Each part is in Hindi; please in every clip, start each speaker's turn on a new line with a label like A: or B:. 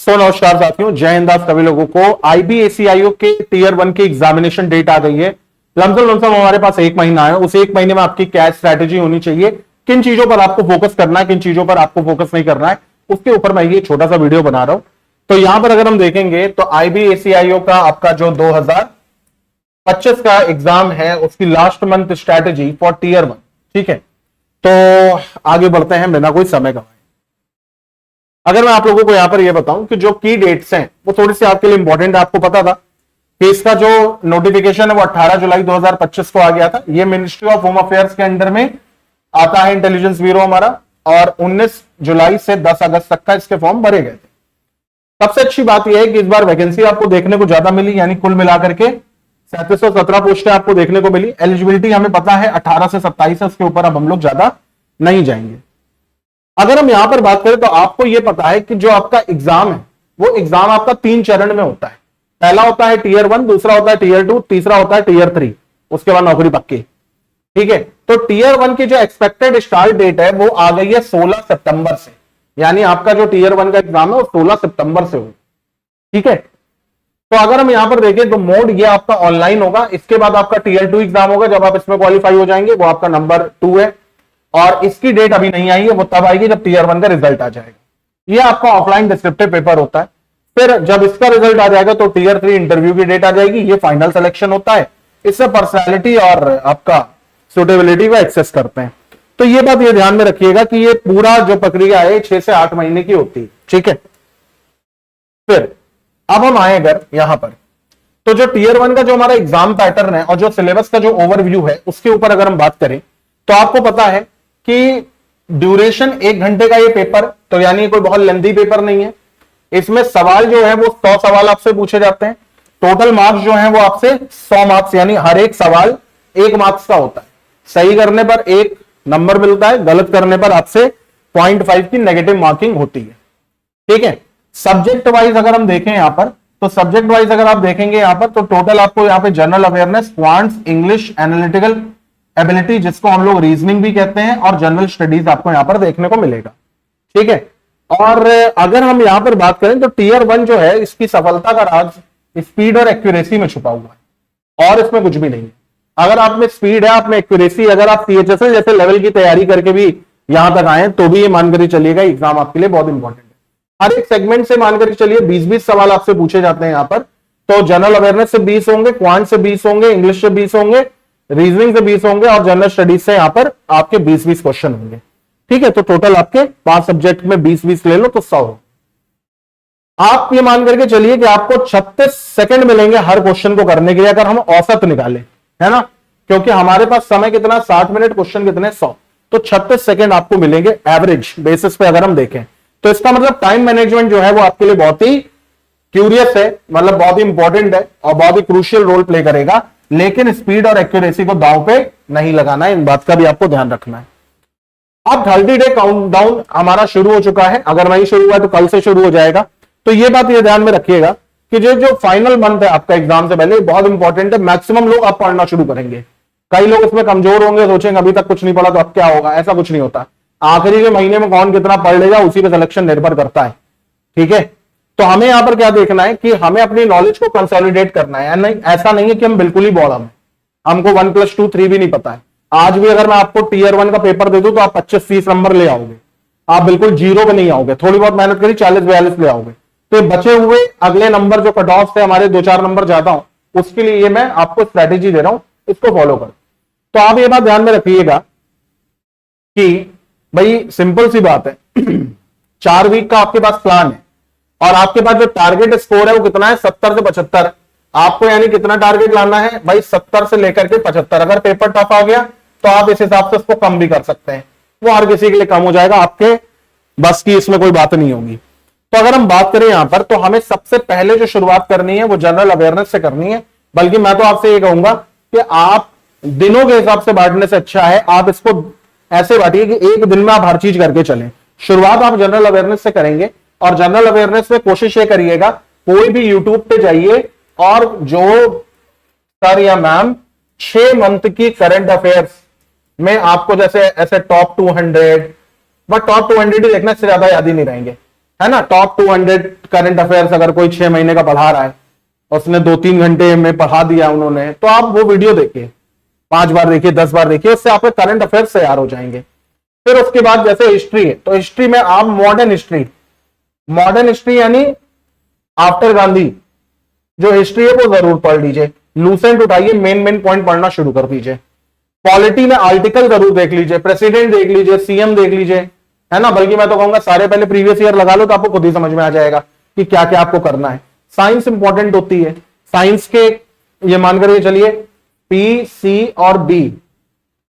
A: नमस्कार साथियों, जय हिंद। आप सभी लोगों को IBACIO के टीयर 1 की एग्जामिनेशन डेट आ गई है। लमसम हमारे पास एक महीना है। उस एक महीने में आपकी क्या स्ट्रैटेजी होनी चाहिए, किन चीजों पर आपको फोकस करना है, किन चीजों पर आपको फोकस नहीं करना है, उसके ऊपर मैं ये छोटा सा वीडियो बना रहा हूं। तो यहां पर अगर हम देखेंगे तो IBACIO का आपका जो 2025 का एग्जाम है उसकी last month strategy for tier 1, ठीक है। तो आगे बढ़ते हैं बिना कोई समय गवाए। अगर मैं आप लोगों को यहां पर यह बताऊं कि जो की डेट्स हैं वो थोड़ी सी आपके लिए इंपॉर्टेंट है। आपको पता था कि इसका जो नोटिफिकेशन है वो 18 जुलाई 2025 को आ गया था। ये मिनिस्ट्री ऑफ होम अफेयर्स के अंडर में आता है, इंटेलिजेंस ब्यूरो हमारा, और 19 जुलाई से 10 अगस्त तक का इसके फॉर्म भरे गए थे। सबसे अच्छी बात यह है कि इस बार वैकेंसी आपको देखने को ज्यादा मिली, यानी कुल मिलाकर के 3717 पोस्टें आपको देखने को मिली। एलिजिबिलिटी हमें पता है 18 से 27 है, उसके ऊपर अब हम लोग ज्यादा नहीं जाएंगे। अगर हम यहां पर बात करें तो आपको यह पता है कि जो आपका एग्जाम है वो एग्जाम आपका 3 चरण में होता है। पहला होता है टीयर 1, दूसरा होता है टीयर 2, तीसरा होता है टीयर 3, उसके बाद नौकरी पक्की, ठीक है। तो टीयर 1 की जो एक्सपेक्टेड स्टार्ट डेट है वो आ गई है 16 सितंबर से, यानी आपका जो टीयर 1 का एग्जाम है वो 16 सितंबर से होगा, ठीक है। तो अगर हम यहां पर देखें तो मोड ये आपका ऑनलाइन होगा। इसके बाद आपका टीयर 2 एग्जाम होगा, जब आप इसमें क्वालिफाई हो जाएंगे, वो आपका नंबर 2 है, और इसकी डेट अभी नहीं आई है, वो तब आएगी जब टीयर 1 का रिजल्ट आ जाएगा। ये आपका ऑफलाइन डिस्क्रिप्टिव पेपर होता है। फिर जब इसका रिजल्ट आ जाएगा तो टीयर 3 इंटरव्यू की डेट आ जाएगी। ये फाइनल सिलेक्शन होता है, इससे पर्सनैलिटी और आपका सुटेबिलिटी को एक्सेस करते हैं। तो ये बात ये ध्यान में रखिएगा कि ये पूरा जो प्रक्रिया है 6 से 8 महीने की होती है, ठीक है। फिर अब हम आए अगर यहां पर, तो जो टीयर 1 का जो हमारा एग्जाम पैटर्न है और जो सिलेबस का जो ओवरव्यू है उसके ऊपर अगर हम बात करें तो आपको पता है कि ड्यूरेशन 1 घंटे का ये पेपर, तो यानी कोई बहुत लेंथी पेपर नहीं है। इसमें सवाल जो है वो 100 सवाल आपसे पूछे जाते हैं। टोटल मार्क्स जो है वो आपसे 100 मार्क्स, यानी हर एक सवाल 1 मार्क्स का होता है। सही करने पर 1 नंबर मिलता है, गलत करने पर आपसे 0.5 की नेगेटिव मार्किंग होती है, ठीक है। सब्जेक्ट वाइज अगर हम देखें यहां पर, तो सब्जेक्ट वाइज अगर आप देखेंगे यहां पर, तो टोटल आपको यहां पे general awareness, quants, English, analytical ability, जिसको हम लोग रीजनिंग भी कहते हैं, और जनरल स्टडीज आपको यहां पर देखने को मिलेगा, ठीक है। और अगर हम यहां पर बात करें तो टीयर 1 जो है इसकी सफलता का राज स्पीड और एक्यूरेसी में छुपा हुआ है, और इसमें कुछ भी नहीं है। अगर आप में स्पीड है, आप में एक्यूरेसी, अगर आप CHSL जैसे लेवल की तैयारी करके भी यहां तक आए तो भी ये मानकर चलिएगा एग्जाम आपके लिए बहुत इंपॉर्टेंट है। हर एक सेगमेंट से मानकर चलिए 20-20 सवाल आपसे पूछे जाते हैं यहां पर। तो जनरल अवेयरनेस से 20 होंगे, क्वांट से 20 होंगे, इंग्लिश से 20 होंगे, रीजनिंग से 20 होंगे, और जनरल स्टडीज से यहां पर आपके 20-20 क्वेश्चन होंगे, ठीक है। तो टोटल आपके 5 सब्जेक्ट में 20-20 ले लो तो 100 हो। आप ये मान करके चलिए कि आपको 36 सेकंड मिलेंगे हर क्वेश्चन को करने के लिए, अगर हम औसत निकालें, है ना, क्योंकि हमारे पास समय कितना, 60 मिनट, क्वेश्चन कितने, 100, तो 36 सेकंड आपको मिलेंगे एवरेज बेसिस पे अगर हम देखें। तो इसका मतलब टाइम मैनेजमेंट जो है वो आपके लिए बहुत ही क्यूरियस है, मतलब बहुत ही इंपॉर्टेंट है और बहुत ही क्रूशियल रोल प्ले करेगा। लेकिन स्पीड और एक्यूरेसी को दांव पे नहीं लगाना है, इन बात का भी आपको ध्यान रखना है। अब 30 डे काउंटडाउन हमारा शुरू हो चुका है। अगर नहीं शुरू हुआ तो कल से शुरू हो जाएगा। तो ये बात ये ध्यान में रखिएगा कि जो फाइनल मंथ है आपका एग्जाम से पहले, बहुत इंपॉर्टेंट है। मैक्सिमम लोग आप पढ़ना शुरू करेंगे। कई लोग इसमें कमजोर होंगे, सोचेंगे अभी तक कुछ नहीं पढ़ा तो अब क्या होगा। ऐसा कुछ नहीं होता। आखिरी के महीने में कौन कितना पढ़ लेगा उसी पे सिलेक्शन निर्भर करता है, ठीक है। तो हमें यहां पर क्या देखना है कि हमें अपनी नॉलेज को कंसोलिडेट करना है। नहीं, ऐसा नहीं है कि हम बिल्कुल ही बॉडम है, हमको 1 + 2 3 भी नहीं पता है। आज भी अगर मैं आपको टीयर 1 का पेपर दे दूं तो आप 25-30 नंबर ले आओगे, आप बिल्कुल जीरो पे नहीं आओगे। थोड़ी बहुत मेहनत करी 40-42 ले आओगे। तो बचे हुए अगले नंबर जो कट ऑफ से हमारे 2-4 नंबर ज्यादा हो, उसके लिए ये मैं आपको स्ट्रेटेजी दे रहा हूं, इसको फॉलो करो। तो आप ये बात ध्यान में रखिएगा कि भाई सिंपल सी बात है 4 वीक का आपके पास प्लान है, और आपके पास जो टारगेट स्कोर है वो कितना है, 70 से 75। आपको यानी कितना टारगेट लाना है भाई, 70 से लेकर के 75। अगर पेपर टफ आ गया तो आप इस हिसाब से उसको कम भी कर सकते हैं, वो हर किसी के लिए कम हो जाएगा, आपके बस की इसमें कोई बात नहीं होगी। तो अगर हम बात करें यहां पर, तो हमें सबसे पहले जो शुरुआत करनी है वो जनरल अवेयरनेस से करनी है। बल्कि मैं तो आपसे ये कहूंगा कि आप दिनों के हिसाब से बांटने से अच्छा है आप इसको ऐसे बांटिए कि एक दिन में आप हर चीज करके चलें। शुरुआत आप जनरल अवेयरनेस से करेंगे, और जनरल अवेयरनेस में कोशिश ये करिएगा कोई भी यूट्यूब पे जाइए और जो सर या मैम 6 मंथ की करंट अफेयर्स में आपको जैसे ऐसे टॉप 200, बट टॉप 200 ही देखना, इससे ज्यादा याद ही नहीं रहेंगे, है ना, टॉप 200 करंट अफेयर्स अगर कोई 6 महीने का पढ़ा रहा है, उसने 2-3 घंटे में पढ़ा दिया उन्होंने, तो आप वो वीडियो देखिए, 5 बार देखिए, 10 बार देखिए, उससे आपके करंट अफेयर्स तैयार हो जाएंगे। फिर उसके बाद जैसे हिस्ट्री है, तो हिस्ट्री में आप मॉडर्न हिस्ट्री यानी आफ्टर गांधी जो हिस्ट्री है वो जरूर पढ़ लीजिए, लूसेंट उठाइए, मेन पॉइंट पढ़ना शुरू कर दीजिए। पॉलिटी में आर्टिकल जरूर देख लीजिए, प्रेसिडेंट देख लीजिए, सीएम देख लीजिए, है ना, बल्कि मैं तो कहूंगा सारे पहले प्रीवियस ईयर लगा लो तो आपको खुद ही समझ में आ जाएगा कि क्या क्या आपको करना है। साइंस इंपॉर्टेंट होती है, साइंस के ये मान करके चलिए पी, सी और बी,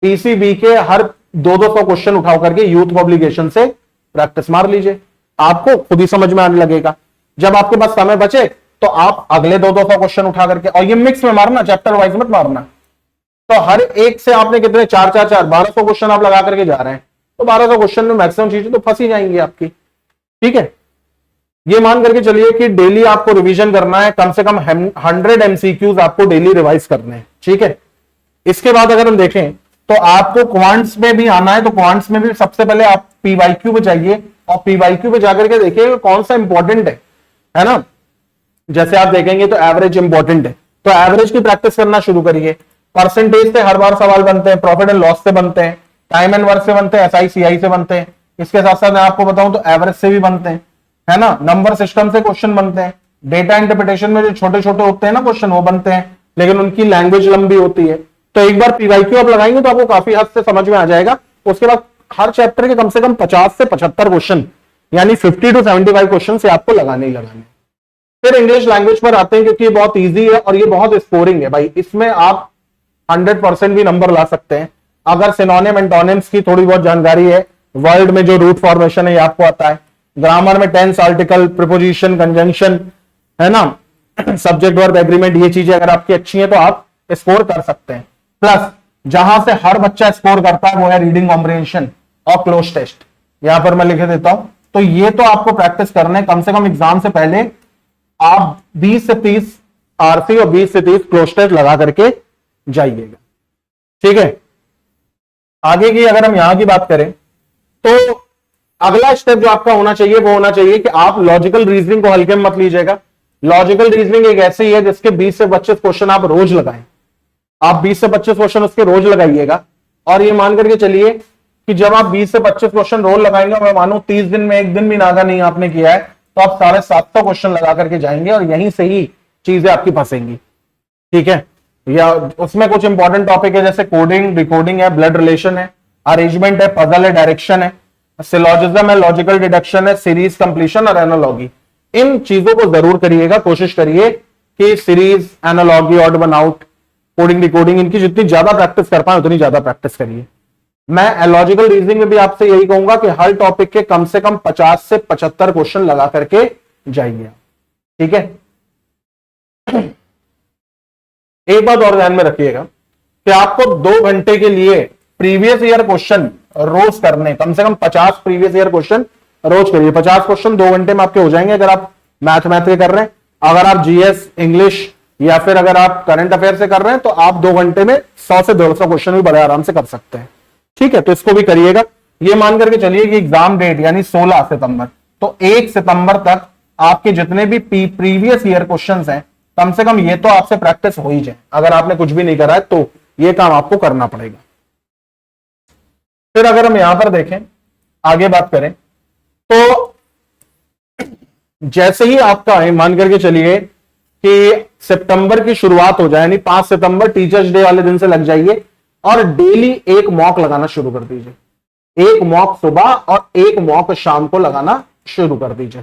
A: पीसीबी के हर 200 क्वेश्चन उठाओ करके यूथ पब्लिकेशन से प्रैक्टिस मार लीजिए, आपको खुद ही समझ में आने लगेगा। जब आपके पास समय बचे तो आप अगले 200 क्वेश्चन उठा करके, और ये मिक्स में मारना, चैप्टर वाइज मत मारना, तो हर एक से आपने कितने 4 1200 क्वेश्चन आप लगा करके जा रहे हैं, तो 1200 क्वेश्चन में मैक्सिमम चीजें तो फंसी जाएंगी आपकी। ठीक है, ये मान करके चलिए कि डेली आपको रिवीजन करना है, कम से कम 100 एमसीक्यूज आपको डेली रिवाइज करने हैं। ठीक है, इसके बाद अगर हम देखें तो आपको क्वांट्स में भी आना है, तो क्वांट्स में भी सबसे पहले आप पीवाईक्यू पे जाइए, और पीवाईक्यू पे जाकर के देखिए कौन सा इंपॉर्टेंट है ना। जैसे आप देखेंगे तो एवरेज इंपॉर्टेंट है, तो एवरेज की प्रैक्टिस करना शुरू करिए। परसेंटेज से हर बार सवाल बनते हैं, प्रॉफिट एंड लॉस से बनते हैं, टाइम एंड वर्क से बनते हैं, एसआई सीआई से बनते हैं। इसके साथ साथ मैं आपको बताऊं तो एवरेज से भी बनते हैं, है ना, नंबर सिस्टम से क्वेश्चन बनते हैं, डेटा इंटरप्रिटेशन में जो छोटे छोटे होते हैं ना क्वेश्चन वो बनते हैं, लेकिन उनकी लैंग्वेज लंबी होती है। तो एक बार पीवाईक्यू आप लगाएंगे तो आपको काफी हद से समझ में आ जाएगा। उसके बाद हर चैप्टर के कम से कम 50 से 75 क्वेश्चन, यानी 50 to 75 क्वेश्चन से आपको लगाने ही लगाने। फिर इंग्लिश लैंग्वेज पर आते हैं, क्योंकि ये बहुत इजी है और ये बहुत स्कोरिंग है भाई, इसमें आप 100% भी नंबर ला सकते हैं अगर सिनोनिम एंटोनिम्स की थोड़ी बहुत जानकारी है, वर्ड में जो रूट फॉर्मेशन है ये आपको आता है, ग्रामर में टेंस, आर्टिकल, प्रीपोजिशन, कंजंक्शन, है ना, सब्जेक्ट वर्ब एग्रीमेंट, ये चीजें अगर आपकी अच्छी हैं तो आप स्कोर कर सकते हैं। प्लस जहां से हर बच्चा स्कोर करता है वो है रीडिंग कॉम्प्रिहेंशन और क्लोज टेस्ट, यहां पर मैं लिखे देता हूं। तो ये तो आपको प्रैक्टिस करने, कम से कम एग्जाम से पहले आप 20 से 30 आरसी और 20 से 30 क्लोज टेस्ट लगा करके जाइएगा। ठीक है, आगे की अगर हम यहां की बात करें तो अगला स्टेप जो आपका होना चाहिए वो होना चाहिए कि आप लॉजिकल रीजनिंग को हल्के में मत लीजिएगा। लॉजिकल रीजनिंग एक ऐसी है जिसके 20 से 25 क्वेश्चन आप रोज लगाएं, आप 20 से 25 क्वेश्चन उसके रोज लगाइएगा। और ये मान करके चलिए कि जब आप 20 से 25 क्वेश्चन रोज लगाएंगे, मैं मानो 30 दिन में एक दिन भी नागा नहीं आपने किया है, तो आप 750 क्वेश्चन लगा करके जाएंगे और यहीं से ही चीजें आपकी फंसेंगी। ठीक है, या उसमें कुछ इंपॉर्टेंट टॉपिक है जैसे कोडिंग, डिकोडिंग है, ब्लड रिलेशन है, अरेंजमेंट है, पजल है, डायरेक्शन है, सिलोजिज्म है, लॉजिकल डिडक्शन है, सीरीज कंप्लीशन और एनालॉगी। इन चीजों को जरूर करिएगा, कोशिश करिए कि series, analogy, odd one out, coding, decoding, इनकी जितनी ज्यादा प्रैक्टिस कर पाए उतनी ज्यादा प्रैक्टिस करिए। मैं लॉजिकल रीजनिंग में भी आपसे यही कहूंगा कि हर टॉपिक के कम से कम 50 से 75 क्वेश्चन लगा करके जाइए। ठीक है, एक बात और ध्यान में रखिएगा कि आपको 2 घंटे के लिए प्रीवियस ईयर क्वेश्चन रोज करने, कम से कम 50 प्रीवियस ईयर क्वेश्चन रोज करिए। 50 क्वेश्चन 2 घंटे में आपके हो जाएंगे अगर आप मैथ के कर रहे हैं। अगर आप जीएस, इंग्लिश या फिर अगर आप करंट अफेयर से कर रहे हैं तो आप 2 घंटे में 100 से 150 क्वेश्चन भी बड़े आराम से कर सकते हैं। ठीक है, तो इसको भी करिएगा। ये मान करके चलिए कि एग्जाम डेट यानी 16 सितंबर, तो 1 सितंबर तक आपके जितने भी प्रीवियस ईयर क्वेश्चंस हैं, कम से कम ये तो आपसे प्रैक्टिस हो ही जाए। अगर आपने कुछ भी नहीं करा है तो ये काम आपको करना पड़ेगा। फिर अगर हम यहां पर देखें, आगे बात करें तो जैसे ही आपका मान करके चलिए कि सितंबर की शुरुआत हो जाए, यानी 5 सितंबर टीचर्स डे वाले दिन से लग जाइए और डेली एक मॉक लगाना शुरू कर दीजिए। एक मॉक सुबह और एक मॉक शाम को लगाना शुरू कर दीजिए।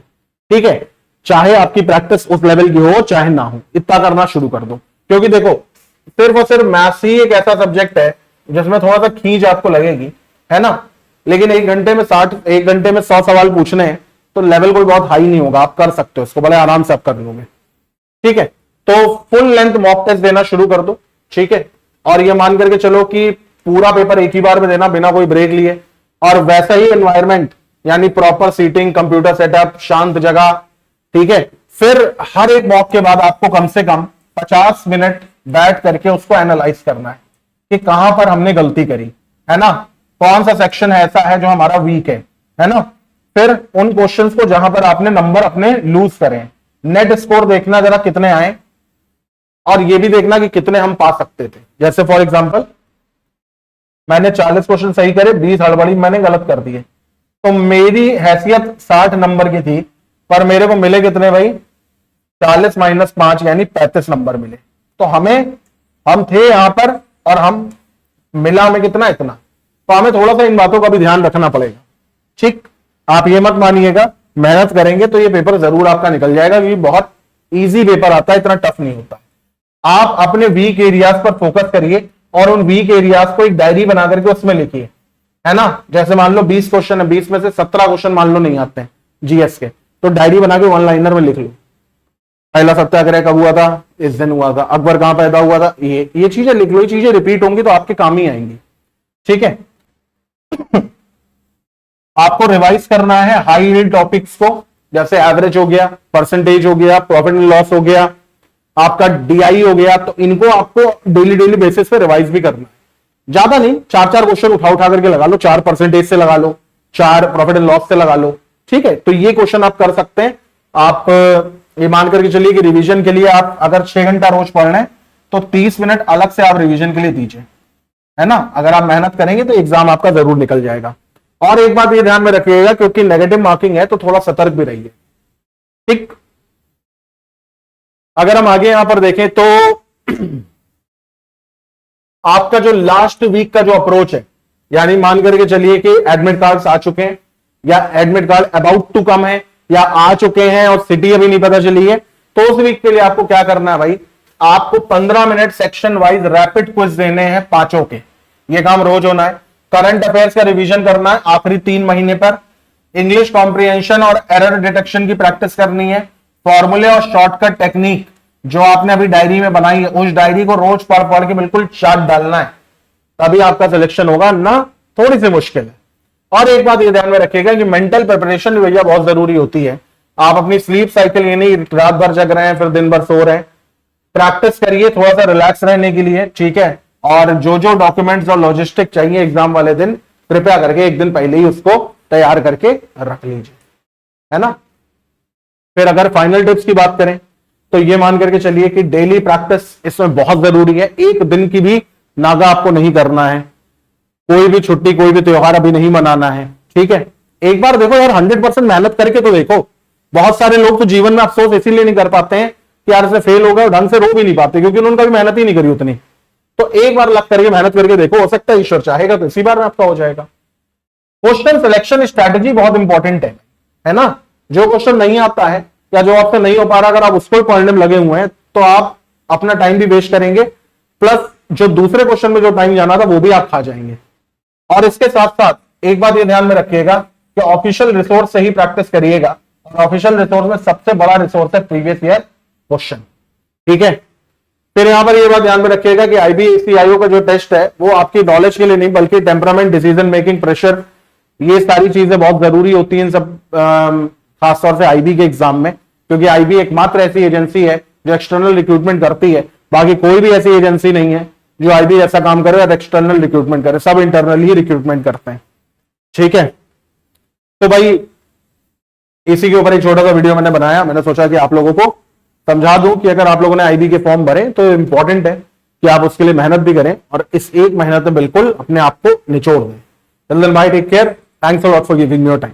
A: ठीक है, चाहे आपकी प्रैक्टिस उस लेवल की हो चाहे ना हो, इतना करना शुरू कर दो। क्योंकि देखो, सिर्फ और सिर्फ मैथ्स ही एक ऐसा सब्जेक्ट है जिसमें थोड़ा सा खींच आपको लगेगी, है ना, लेकिन 1 घंटे में 100 सवाल पूछने हैं तो लेवल कोई बहुत हाई नहीं होगा, आप कर सकते हो इसको, बड़े आराम से आप कर लोगे। ठीक है, तो फुल लेंथ मॉक टेस्ट देना शुरू कर दो। ठीक है, और ये मान करके चलो कि पूरा पेपर एक ही बार में देना बिना कोई ब्रेक लिए, और वैसा ही एनवायरमेंट यानी प्रॉपर सीटिंग, कंप्यूटर सेटअप, शांत जगह। ठीक है, फिर हर एक मॉक के बाद आपको कम से कम 50 मिनट बैठ करके उसको एनालाइज करना है कि कहां पर हमने गलती करी, है ना, कौन सा सेक्शन है ऐसा है जो हमारा वीक है ना। फिर उन क्वेश्चंस को जहां पर आपने नंबर अपने लूज करें, नेट स्कोर देखना जरा कितने आए, और ये भी देखना कि कितने हम पा सकते थे। जैसे फॉर एग्जांपल मैंने 40 क्वेश्चन सही करे, 20 हड़बड़ी मैंने गलत कर दिए, तो मेरी हैसियत 60 नंबर की थी, पर मेरे को मिले कितने भाई, 40 - 5 यानी 35 नंबर मिले। तो हम थे यहां पर और हम मिला हमें कितना, इतना। तो हमें थोड़ा सा इन बातों का भी ध्यान रखना पड़ेगा। ठीक, आप ये मत मानिएगा, मेहनत करेंगे तो ये पेपर जरूर आपका निकल जाएगा, क्योंकि बहुत इजी पेपर आता है, इतना टफ नहीं होता। आप अपने वीक एरियाज पर फोकस करिए और उन वीक एरियाज को एक डायरी बना करके उसमें लिखिए, है ना। जैसे मान लो 20 क्वेश्चन है, 20 में से 17 क्वेश्चन मान लो नहीं आते हैं जीएस के, तो डायरी बना के वन लाइनर में लिख लो, पहला सत्याग्रह कब हुआ था, इस दिन हुआ था, अकबर कहां पैदा हुआ था, ये चीजें लिख लो। ये चीजें रिपीट होंगी तो आपके काम ही आएंगी। ठीक है। आपको रिवाइज करना है हाई यील्ड टॉपिक्स को, जैसे एवरेज हो गया, परसेंटेज हो गया, प्रॉफिट एंड लॉस हो गया, आपका डीआई हो गया। तो इनको आपको डेली बेसिस पे रिवाइज भी करना है। ज्यादा नहीं, 4 क्वेश्चन उठा करके लगा लो, 4 परसेंटेज से लगा लो, 4 प्रॉफिट एंड लॉस से लगा लो। ठीक है, तो ये क्वेश्चन आप कर सकते हैं। आप ये मान करके चलिए कि रिवीजन के लिए आप अगर 6 घंटा रोज पढ़ रहे हैं तो 30 मिनट अलग से आप रिवीजन के लिए दीजिए, है ना। अगर आप मेहनत करेंगे तो एग्जाम आपका जरूर निकल जाएगा। और एक बात ये ध्यान में रखिएगा, क्योंकि नेगेटिव मार्किंग है तो थोड़ा सतर्क भी रहिए। ठीक, अगर हम आगे यहां पर देखें तो आपका जो लास्ट वीक का जो अप्रोच है, यानी मान करके चलिए कि एडमिट कार्ड्स आ चुके हैं या admit card about to come है या आ चुके हैं और सिटी अभी नहीं पता चली है, तो उस वीक के लिए आपको क्या करना है भाई, आपको 15 minute section wise rapid quiz देने हैं 5 के। ये काम रोज होना है। करंट अफेयर्स का रिवीजन करना है आखिरी 3 महीने पर। इंग्लिश कॉम्प्रिहेंशन और एरर डिटेक्शन की प्रैक्टिस करनी है। फॉर्मूले और शॉर्टकट टेक्निक जो आपने अभी डायरी में बनाई है, उस डायरी को रोज पढ़ के बिल्कुल चार्ट डालना है, तभी आपका सिलेक्शन होगा, ना थोड़ी सी मुश्किल है। और एक बात ये ध्यान में रखिएगा कि मेंटल प्रिपरेशन भी भैया बहुत जरूरी होती है। आप अपनी स्लीप साइकिल ये नहीं रात भर जग रहे हैं फिर दिन भर सो रहे हैं, प्रैक्टिस करिए थोड़ा सा रिलैक्स रहने के लिए। ठीक है, और जो डॉक्यूमेंट्स और लॉजिस्टिक चाहिए एग्जाम वाले दिन, कृपया करके एक दिन पहले ही उसको तैयार करके रख लीजिए, है ना। फिर अगर फाइनल टिप्स की बात करें तो ये मान करके चलिए कि डेली प्रैक्टिस इसमें बहुत जरूरी है। एक दिन की भी नागा आपको नहीं करना है, कोई भी छुट्टी कोई भी त्योहार अभी नहीं मनाना है। ठीक है, एक बार देखो यार, 100% मेहनत करके तो देखो। बहुत सारे लोग तो जीवन में अफसोस इसीलिए नहीं कर पाते हैं कि यार से फेल हो गए, ढंग से रो भी नहीं पाते, क्योंकि उन्होंने कभी मेहनत ही नहीं करी उतनी। तो एक बार लग करके मेहनत करके देखो, हो सकता है ईश्वर चाहेगा तो इसी बार में आपका हो जाएगा। क्वेश्चन सिलेक्शन स्ट्रैटेजी बहुत इंपॉर्टेंट है ना। जो क्वेश्चन नहीं आता है या जो आपसे नहीं हो पा रहा, अगर आप उसको पढ़ने में लगे हुए हैं तो आप अपना टाइम भी वेस्ट करेंगे, प्लस जो दूसरे क्वेश्चन में जो टाइम जाना था वो भी आप खा जाएंगे। और इसके साथ साथ एक बात ये ध्यान में रखिएगा कि ऑफिशियल रिसोर्स से ही प्रैक्टिस करिएगा, और ऑफिशियल रिसोर्स में सबसे बड़ा रिसोर्स है प्रीवियस ईयर क्वेश्चन। ठीक है, फिर यहां पर ये बात ध्यान में रखिएगा कि आईबीएसईआईओ का जो टेस्ट है वो आपकी नॉलेज के लिए नहीं, बल्कि टेम्परामेंट, डिसीजन मेकिंग, प्रेशर, ये सारी चीजें बहुत जरूरी होती हैं सब, खासतौर से आईबी के एग्जाम में, क्योंकि आईबी एकमात्र ऐसी एजेंसी है जो एक्सटर्नल रिक्रूटमेंट करती है। बाकी कोई भी ऐसी एजेंसी नहीं है जो आईबी ऐसा काम करे और एक्सटर्नल रिक्रूटमेंट करे, सब इंटरनल ही रिक्रूटमेंट करते हैं। ठीक है, तो भाई इसी के ऊपर एक छोटा सा वीडियो मैंने बनाया। मैंने सोचा कि आप लोगों को समझा दूं कि अगर आप लोगों ने आईबी के फॉर्म भरे तो इंपॉर्टेंट है कि आप उसके लिए मेहनत भी करें और इस एक मेहनत में बिल्कुल अपने आप को निचोड़ दें। चंदन भाई, take care, thanks a lot for giving me your time.